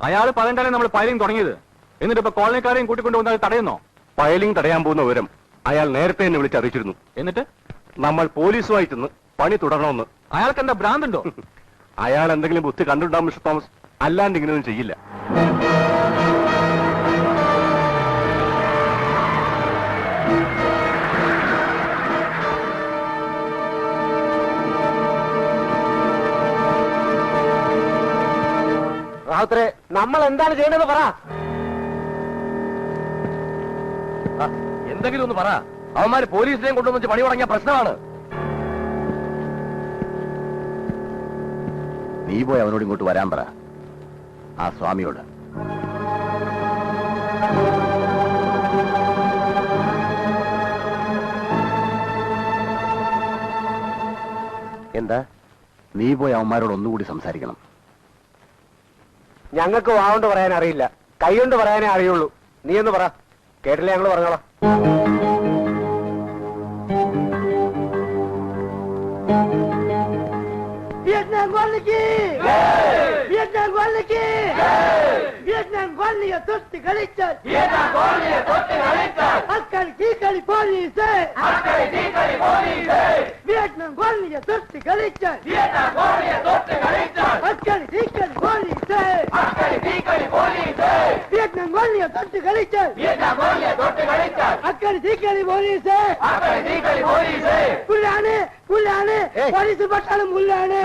അയാൾ പറഞ്ഞാലേ നമ്മൾ പയലിംഗ് തുടങ്ങിയത്. എന്നിട്ട് ഇപ്പൊ കോളനിക്കാരെയും കൂട്ടിക്കൊണ്ടുവന്നാൽ തടയുന്നോ? പയലിംഗ് തടയാൻ പോകുന്ന വിവരം അയാൾ നേരത്തെ തന്നെ വിളിച്ചറിയിച്ചിരുന്നു. എന്നിട്ട് നമ്മൾ പോലീസുമായിട്ടൊന്ന് പണി തുടരണമെന്ന്. അയാൾക്ക് എന്താ ഭ്രാന്തുണ്ടോ? അയാൾ എന്തെങ്കിലും ബുദ്ധി കണ്ടിട്ടുണ്ടാവും മിസ്റ്റർ തോമസ്. അല്ലാണ്ട് ഇങ്ങനെയൊന്നും ചെയ്യില്ല. റാവുത്തരെ, നമ്മൾ എന്താണ് ചെയ്യേണ്ടത് പറ. എന്തെങ്കിലും ഒന്ന് പറ. അവന്മാര് പോലീസിനെയും കൊണ്ടുവന്ന് പണി തുടങ്ങിയ പ്രശ്നമാണ്. നീ പോയി അവനോട് ഇങ്ങോട്ട് വരാൻ പറ, ആ സ്വാമിയോട്. എന്താ? നീ പോയി അവന്മാരോട് ഒന്നുകൂടി സംസാരിക്കണം. ഞങ്ങൾക്ക് വാവുകൊണ്ട് പറയാൻ അറിയില്ല, കൈകൊണ്ട് പറയാനേ അറിയുള്ളൂ. നീ ഒന്ന് പറ, കേട്ടില്ലേ ഞങ്ങൾ പറഞ്ഞോളാം. Vietnam Golniki! Vietnam Golniki! Vietnam Golniya Tutti Galichal! Vietnam Golniya Tutti Galichal! Askari Tikali Police! Askari Tikali Police! Vietnam Golniya Tutti Galichal! Vietnam Golniya Tutti Galichal! Askari Tikali Police! Askari Tikali Police! Vietnam Golniya Tutti Galichal! Vietnam Golniya Tutti Galichal! Askari Tikali Police! Askari Tikali Police! Pullane! Pullane! Police Batalam Pullane!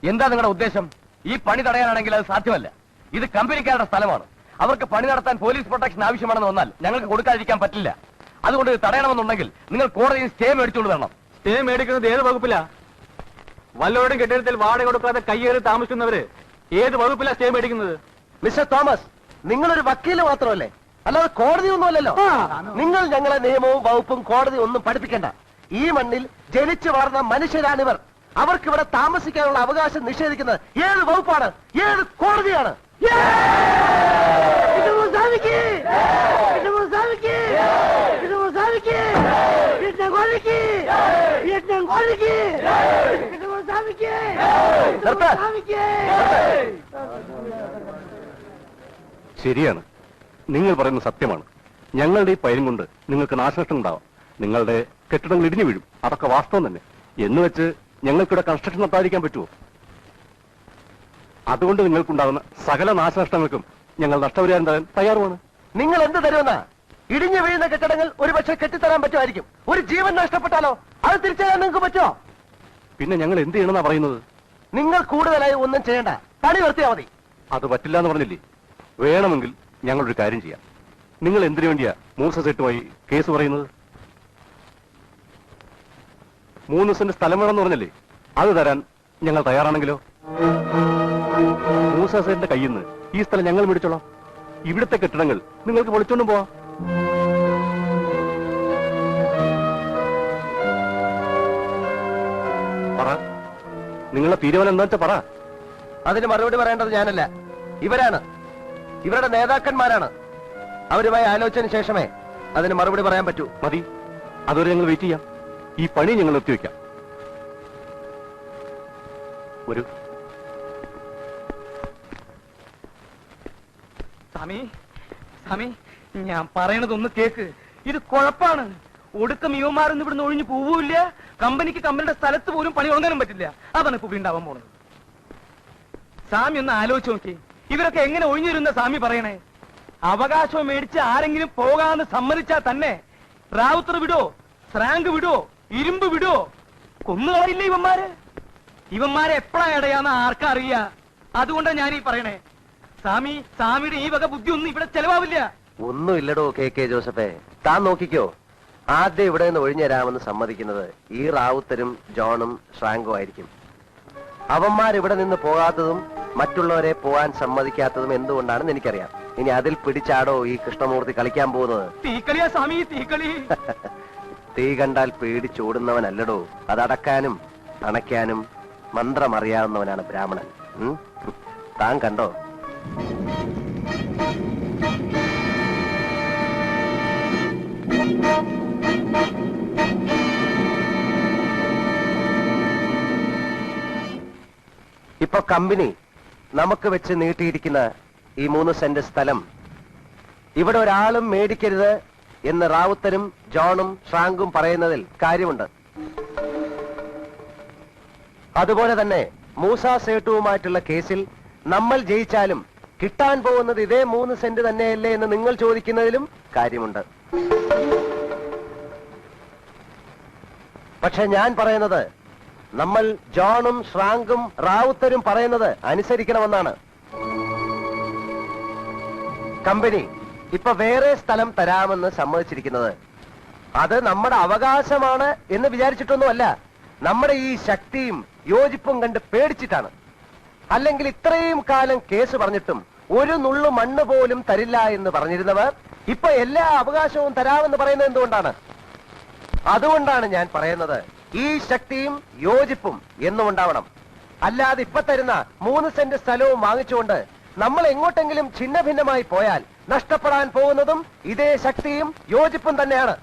എന്താ നിങ്ങളുടെ ഉദ്ദേശം? ഈ പണി തടയാനാണെങ്കിൽ അത് സാധ്യമല്ല. ഇത് കമ്പനിക്കാരുടെ സ്ഥലമാണ്. അവർക്ക് പണി നടത്താൻ പോലീസ് പ്രൊട്ടക്ഷൻ ആവശ്യമാണെന്ന് വന്നാൽ ഞങ്ങൾക്ക് കൊടുക്കാതിരിക്കാൻ പറ്റില്ല. അതുകൊണ്ട് ഇത് തടയണമെന്നുണ്ടെങ്കിൽ നിങ്ങൾ കോടതിയിൽ സ്റ്റേ മേടിച്ചുകൊണ്ട് വരണം. സ്റ്റേ മേടിക്കുന്നത് ഏത് വകുപ്പിലാ? വല്ലവരുടെയും കെട്ടിടത്തിൽ വാടക കൊടുക്കാതെ കയ്യേറി താമസിക്കുന്നവര് ഏത് വകുപ്പിലാ സ്റ്റേ മേടിക്കുന്നത്? മിസ്റ്റർ തോമസ്, നിങ്ങളൊരു വക്കീല് മാത്രമല്ലേ, അല്ലാതെ കോടതി ഒന്നുമല്ലല്ലോ. നിങ്ങൾ ഞങ്ങളെ നിയമവും വകുപ്പും കോടതി ഒന്നും പഠിപ്പിക്കേണ്ട. ഈ മണ്ണിൽ ജനിച്ചു വളർന്ന മനുഷ്യരാണിവർ. അവർക്ക് ഇവിടെ താമസിക്കാനുള്ള അവകാശം നിഷേധിക്കുന്നത് ഏത് വകുപ്പാണ്, ഏത് കോടതിയാണ്? ശരിയാണ്, നിങ്ങൾ പറയുന്നത് സത്യമാണ്. ഞങ്ങളുടെ ഈ പയലും കൊണ്ട് നിങ്ങൾക്ക് നാശനഷ്ടം ഉണ്ടാവാം. നിങ്ങളുടെ കെട്ടിടങ്ങൾ ഇടിഞ്ഞു വീഴും, അതൊക്കെ വാസ്തവം തന്നെ. എന്ന് വെച്ച് ഞങ്ങൾക്കിവിടെ കൺസ്ട്രക്ഷൻ നടത്താതിരിക്കാൻ പറ്റുമോ? അതുകൊണ്ട് നിങ്ങൾക്കുണ്ടാകുന്ന സകല നാശനഷ്ടങ്ങൾക്കും ഞങ്ങൾ നഷ്ടപരിഹാരം തരാൻ തയ്യാറുമാണ്. നിങ്ങൾ എന്ത് തരുമെന്നാ? ഇടിഞ്ഞു വീഴുന്ന കെട്ടിടങ്ങൾ ഒരുപക്ഷെ കെട്ടിത്തരാൻ പറ്റുമായിരിക്കും. ഒരു ജീവൻ നഷ്ടപ്പെട്ടാലോ അത് തിരിച്ചറിയാൻ നിങ്ങൾക്ക് പറ്റുമോ? പിന്നെ ഞങ്ങൾ എന്ത് ചെയ്യണമെന്നാ പറയുന്നത്? നിങ്ങൾ കൂടുതലായി ഒന്നും ചെയ്യണ്ട, പണി നിർത്തിയാൽ മതി. അത് പറ്റില്ല എന്ന് പറഞ്ഞില്ലേ? വേണമെങ്കിൽ ഞങ്ങളൊരു കാര്യം ചെയ്യാം. നിങ്ങൾ എന്തിനു വേണ്ടിയാ മൂസ സെറ്റുമായി കേസ് പറയുന്നത്? 3 സെന്റ് സ്ഥലം വേണമെന്ന് പറഞ്ഞല്ലേ? അത് തരാൻ ഞങ്ങൾ തയ്യാറാണെങ്കിലോ? മൂസ സെറ്റിന്റെ കയ്യിൽ നിന്ന് ഈ സ്ഥലം ഞങ്ങൾ മേടിച്ചോളാം. ഇവിടുത്തെ കെട്ടിടങ്ങൾ നിങ്ങൾക്ക് പൊളിച്ചോണ്ടും പോവാം. പറ, നിങ്ങളുടെ തീരുമാനം എന്താ വെച്ചാ പറ. അതിന് മറുപടി പറയേണ്ടത് ഞാനല്ല, ഇവരാണ്. ഇവരുടെ നേതാക്കന്മാരാണ്. അവരുമായി ആലോചിച്ചതിന് ശേഷമേ അതിന് മറുപടി പറയാൻ പറ്റൂ. മതി, അതുവരെ ഞങ്ങൾ വെയിറ്റ് ചെയ്യാം. ഈ പണി ഞങ്ങൾ നിർത്തിവെക്കാം. ഒരു സ്വാമി, സ്വാമി, ഞാൻ പറയണതൊന്ന് കേക്ക്. ഇത് കുഴപ്പാണ്. ഒടുക്കം യുവമാരൊന്നും ഇവിടുന്ന് ഒഴിഞ്ഞു പോവില്ല. കമ്പനിക്ക് കമ്പനിയുടെ സ്ഥലത്ത് പോലും പണി തുടങ്ങാനും പറ്റില്ല. അതാണ് ഇപ്പൊ ഉണ്ടാവാൻ പോണത്. സ്വാമി ഒന്ന് ആലോചിച്ച് നോക്കി, ഇവരൊക്കെ എങ്ങനെ ഒഴിഞ്ഞു വരുന്ന സ്വാമി പറയണേ? അവകാശം മേടിച്ച് ആരെങ്കിലും പോകാന്ന് സമ്മതിച്ചാൽ തന്നെ റാവുത്തർ വിടോ, സ്രാങ്ക് വിടോ, ഇരുമ്പ് വിടോ, കൊന്നുകളയില്ല ഇവന്മാരെ. ഇവന്മാരെ എപ്പോഴാ ഇടയാന്ന് ആർക്കാ അറിയാ? അതുകൊണ്ടാണ് ഞാൻ ഈ പറയണേ, സ്വാമിയുടെ ഈ വക ബുദ്ധി ഒന്നും ഇവിടെ ചെലവാവില്ല. ഒന്നുമില്ലടോ കെ ജോസഫേ, താൻ നോക്കിക്കോ. ആദ്യം ഇവിടെ നിന്ന് ഒഴിഞ്ഞുതരാമെന്ന് സമ്മതിക്കുന്നത് ഈ റാവുത്തരും ജോണും ശ്രാങ്കും ആയിരിക്കും. അവന്മാരിവിടെ നിന്ന് പോകാത്തതും മറ്റുള്ളവരെ പോകാൻ സമ്മതിക്കാത്തതും എന്തുകൊണ്ടാണെന്ന് എനിക്കറിയാം. ഇനി അതിൽ പിടിച്ചാടോ ഈ കൃഷ്ണമൂർത്തി കളിക്കാൻ പോകുന്നത്? തീക്കളിയാ സ്വാമി, തീക്കളി. തീ കണ്ടാൽ പേടിച്ചോടുന്നവനല്ലടോ, അതടക്കാനും അണയ്ക്കാനും മന്ത്രമറിയാവുന്നവനാണ് ബ്രാഹ്മണൻ. താൻ കണ്ടോ? ഇപ്പൊ കമ്പനി നമുക്ക് വെച്ച് നീട്ടിയിരിക്കുന്ന ഈ 3 സെന്റ് സ്ഥലം ഇവിടെ ഒരാളും മേടിക്കരുത് എന്ന് റാവുത്തരും ജോണും ഷ്രാങ്കും പറയുന്നതിൽ കാര്യമുണ്ട്. അതുപോലെ തന്നെ മൂസ സേട്ടുവുമായിട്ടുള്ള കേസിൽ നമ്മൾ ജയിച്ചാലും കിട്ടാൻ പോകുന്നത് ഇതേ 3 സെന്റ് തന്നെയല്ലേ എന്ന് നിങ്ങൾ ചോദിക്കുന്നതിലും കാര്യമുണ്ട്. പക്ഷെ ഞാൻ പറയുന്നത് നമ്മൾ ജോണും ഷ്രാങ്കും റാവുത്തരും പറയുന്നത് അനുസരിക്കണമെന്നാണ്. കമ്പനി ഇപ്പൊ വേറെ സ്ഥലം തരാമെന്ന് സമ്മതിച്ചിരിക്കുന്നത് അത് നമ്മുടെ അവകാശമാണ് എന്ന് വിചാരിച്ചിട്ടൊന്നുമല്ല, നമ്മുടെ ഈ ശക്തിയും യോജിപ്പും കണ്ട് പേടിച്ചിട്ടാണ്. അല്ലെങ്കിൽ ഇത്രയും കാലം കേസ് പറഞ്ഞിട്ടും ഒരു നുള്ളു മണ്ണ് പോലും തരില്ല എന്ന് പറഞ്ഞിരുന്നവർ ഇപ്പൊ എല്ലാ അവകാശവും തരാമെന്ന് പറയുന്നത് എന്തുകൊണ്ടാണ്? അതുകൊണ്ടാണ് ഞാൻ പറയുന്നത് ഈ ശക്തിയും യോജിപ്പും എന്നും ഉണ്ടാവണം. അല്ലാതെ ഇപ്പൊ തരുന്ന 3 സെന്റ് സ്ഥലവും വാങ്ങിച്ചുകൊണ്ട് നമ്മൾ എങ്ങോട്ടെങ്കിലും ഛിന്ന ഭിന്നമായി പോയാൽ നഷ്ടപ്പെടാൻ പോകുന്നതും ഇതേ ശക്തിയും യോജിപ്പും തന്നെയാണ്.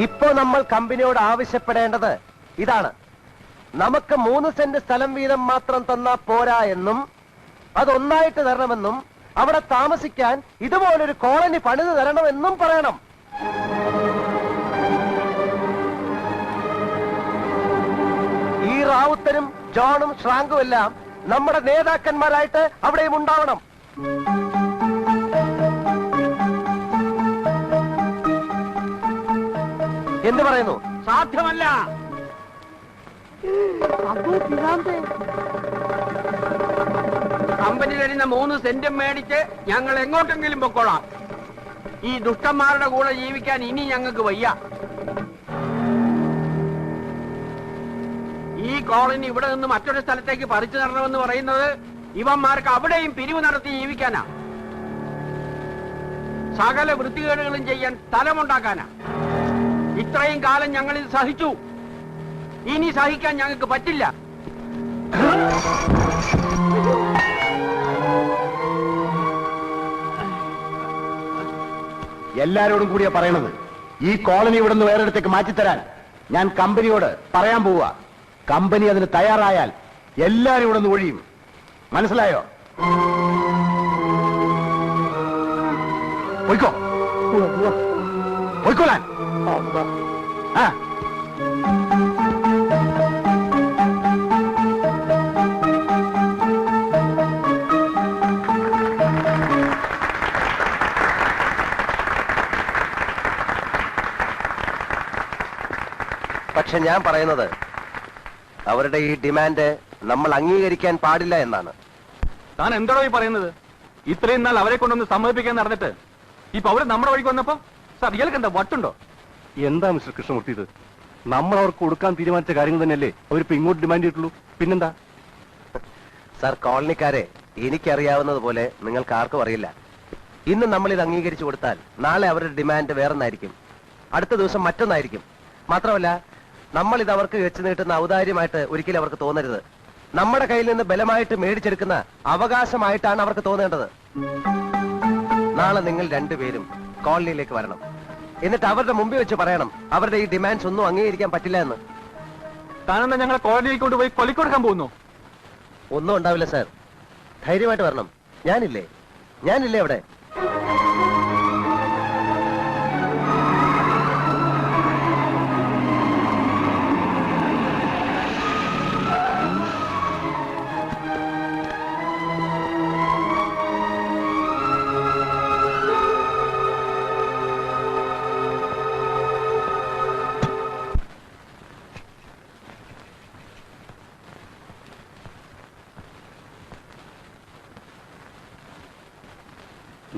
ഇപ്പോ നമ്മൾ കമ്പനിയോട് ആവശ്യപ്പെടേണ്ടത് ഇതാണ്: നമുക്ക് 3 സെന്റ് സ്ഥലം വീതം മാത്രം തന്നാ പോരാ എന്നും അതൊന്നായിട്ട് തരണമെന്നും അവിടെ താമസിക്കാൻ ഇതുപോലൊരു കോളനി പണിത് തരണമെന്നും പറയണം. ഈ റാവുത്തരും ജോണും ഷ്രാങ്കും എല്ലാം നമ്മുടെ നേതാക്കന്മാരായിട്ട് അവിടെയും ഉണ്ടാവണം. എന്ത് പറയുന്നു? സാധ്യമല്ല. കമ്പനി തരുന്ന 3 സെന്റും മേടിച്ച് ഞങ്ങൾ എങ്ങോട്ടെങ്കിലും പൊക്കോളാം. ഈ ദുഷ്ടന്മാരുടെ കൂടെ ജീവിക്കാൻ ഇനി ഞങ്ങൾക്ക് വയ്യ. ഈ കോളനി ഇവിടെ നിന്ന് മറ്റൊരു സ്ഥലത്തേക്ക് പറിച്ചു തരണമെന്ന് പറയുന്നത് ഇവന്മാർക്ക് അവിടെയും പിരിവ് നടത്തി ജീവിക്കാനാ. സകല വൃത്തികേടുകളും ചെയ്യാൻ സ്ഥലമുണ്ടാക്കാനാ. ഇത്രയും കാലം ഞങ്ങൾ ഇത് സഹിച്ചു, ഇനി സഹിക്കാൻ ഞങ്ങൾക്ക് പറ്റില്ല. എല്ലാരോടും കൂടിയാ പറയണത്. ഈ കോളനി ഇവിടെ നിന്ന് വേറെടുത്തേക്ക് മാറ്റിത്തരാൻ ഞാൻ കമ്പനിയോട് പറയാൻ പോവുക. കമ്പനി അതിന് തയ്യാറായാൽ എല്ലാരും ഇവിടെ നിന്ന് ഒഴിയും. മനസ്സിലായോ? പോയിക്കോ, പോയിക്കോളാൻ. ആ പക്ഷെ ഞാൻ പറയുന്നത് അവരുടെ ഈ ഡിമാൻഡ് നമ്മൾ അംഗീകരിക്കാൻ പാടില്ല എന്നാണ്. താൻ എന്താണോ ഈ പറയുന്നത്? ഇത്രയും നാൾ അവരെ കൊണ്ടൊന്ന് സമ്മതിപ്പിക്കാൻ നടന്നിട്ട് ഇപ്പൊ അവര് നമ്മുടെ വഴിക്ക് വന്നപ്പോ സാർ ഇയാൾക്ക് എന്താ വട്ടുണ്ടോ? എന്താ മിസ്റ്റർ കൃഷ്ണമൂർത്തി ഇത്? നമ്മൾ അവർക്ക് കൊടുക്കാൻ തീരുമാനിച്ച കാര്യങ്ങൾ തന്നെയല്ലേ അവരിപ്പോ ഇങ്ങോട്ട് ഡിമാൻഡ് ചെയ്തിട്ടുള്ളൂ. പിന്നെന്താ സാർ? കോളനിക്കാരെ എനിക്കറിയാവുന്നത് പോലെ നിങ്ങൾക്ക് ആർക്കും അറിയില്ല. ഇന്ന് നമ്മൾ ഇത് അംഗീകരിച്ചു കൊടുത്താൽ നാളെ അവരുടെ ഡിമാൻഡ് വേറൊന്നായിരിക്കും, അടുത്ത ദിവസം മറ്റൊന്നായിരിക്കും. മാത്രമല്ല, നമ്മൾ ഇത് അവർക്ക് വെച്ച് നീട്ടുന്ന ഔദാര്യമായിട്ട് ഒരിക്കലും അവർക്ക് തോന്നരുത്. നമ്മുടെ കയ്യിൽ നിന്ന് ബലമായിട്ട് മേടിച്ചെടുക്കുന്ന അവകാശമായിട്ടാണ് അവർക്ക് തോന്നേണ്ടത്. നാളെ നിങ്ങൾ രണ്ടുപേരും കോളനിയിലേക്ക് വരണം. എന്നിട്ട് അവരുടെ മുമ്പിൽ വെച്ച് പറയണം അവരുടെ ഈ ഡിമാൻഡ്സ് ഒന്നും അംഗീകരിക്കാൻ പറ്റില്ല എന്ന്. താനെന്താ ഞങ്ങളെ കോളനിയിൽ കൊണ്ടുപോയി കൊലിക്കൊടുക്കാൻ പോകുന്നു? ഒന്നും ഉണ്ടാവില്ല സാർ, ധൈര്യമായിട്ട് വരണം. ഞാനില്ലേ അവിടെ?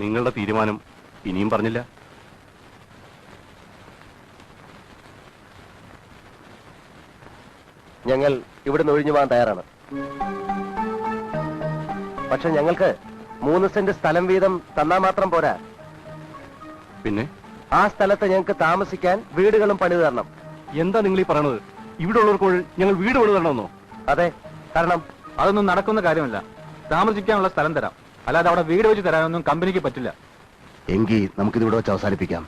നിങ്ങളുടെ തീരുമാനം ഇനിയും പറഞ്ഞില്ല. ഞങ്ങൾ ഇവിടുന്ന് ഒഴിഞ്ഞു പോകാൻ തയ്യാറാണ്. പക്ഷെ ഞങ്ങൾക്ക് 3 സെന്റ് സ്ഥലം വീതം തന്നാ മാത്രം പോരാ. പിന്നെ ആ സ്ഥലത്ത് ഞങ്ങൾക്ക് താമസിക്കാൻ വീടുകളും പണിത് തരണം. എന്താ നിങ്ങൾ ഈ പറയണത്? ഇവിടെ ഉള്ളവർക്ക് ഞങ്ങൾ വീട് പണിത് തരണമെന്നോ? അതെ, തരണം. അതൊന്നും നടക്കുന്ന കാര്യമല്ല. താമസിക്കാനുള്ള സ്ഥലം തരാം, അല്ലാതെ അവിടെ വീട് വെച്ച് തരാനൊന്നും കമ്പനിക്ക് പറ്റില്ല. എങ്കിൽ നമുക്കിതിവിടെ വെച്ച് അവസാനിപ്പിക്കാം.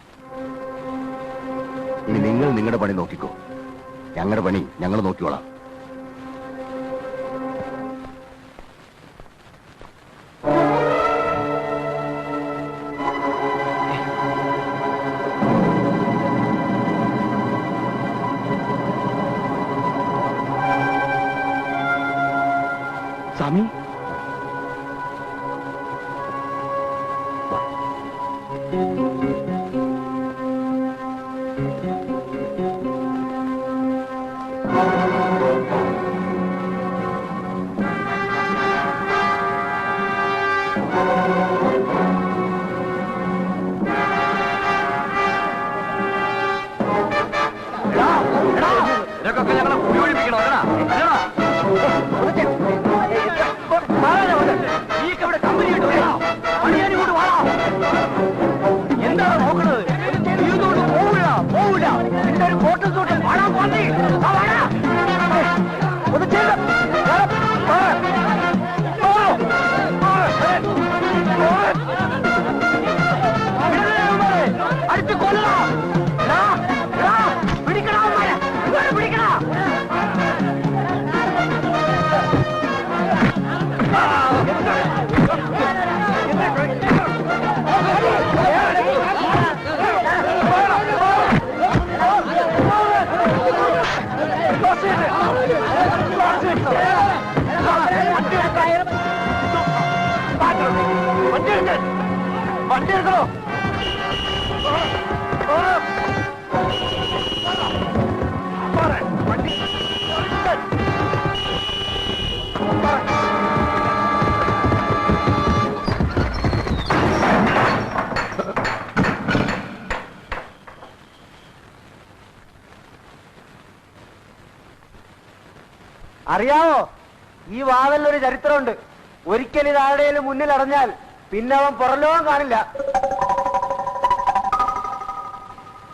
ഇനി നിങ്ങൾ നിങ്ങളുടെ പണി നോക്കിക്കോ, ഞങ്ങളുടെ പണി ഞങ്ങൾ നോക്കിക്കോളാം. സ്വാമി ഇതൊക്കെ ഞങ്ങളെ ഉപയോഗിപ്പിക്കണോ അല്ലടാ? അല്ലടാ? നീക്ക് ഇവിടെ കമ്പനി കിട്ടും പണിയാനിങ്ങോട്ട് വാടാ. എന്താണ് നോക്കണത്? നീ ഇതുകൊണ്ട് പോവില്ല പോവില്ല. നിന്റെ ഒരു കോട്ടും സൂട്ടും വാടാ പോന്നി. ആ വാടാ. ഒന്ന് ചെയ്ത അടുത്ത് കൊല്ലടാ. പിടിക്കണ പിടിക്കണ. വണ്ടി എടുക്കണോ? അറിയാമോ, ഈ വാതിലൊരു ചരിത്രമുണ്ട്. ഒരിക്കൽ ഇത് ആരുടെയും മുന്നിൽ അടഞ്ഞാൽ പിന്നെ അവൻ പുറലോകം കാണില്ല.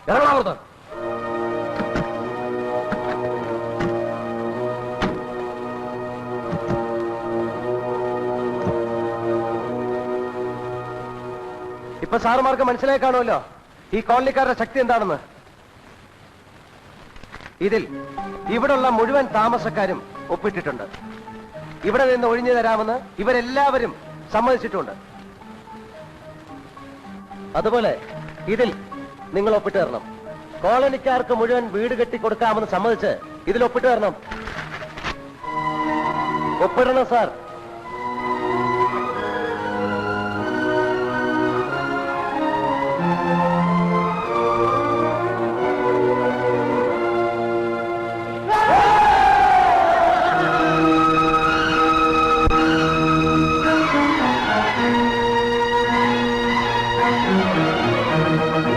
എറണാകുളത്ത് ഇപ്പൊ സാറുമാർക്ക് മനസ്സിലായി കാണുമല്ലോ ഈ കോളനിക്കാരുടെ ശക്തി എന്താണെന്ന്. ഇതിൽ ഇവിടുള്ള മുഴുവൻ താമസക്കാരും ഒപ്പിട്ടിട്ടുണ്ട്. ഇവിടെ നിന്ന് ഒഴിഞ്ഞു തരാമെന്ന് ഇവരെല്ലാവരും സമ്മതിച്ചിട്ടുണ്ട്. അതുപോലെ ഇതിൽ നിങ്ങൾ ഒപ്പിട്ട് തരണം. കോളനിക്കാർക്ക് മുഴുവൻ വീട് കെട്ടിക്കൊടുക്കാമെന്ന് സമ്മതിച്ച് ഇതിൽ ഒപ്പിട്ട് തരണം. ഒപ്പിടണം സാർ.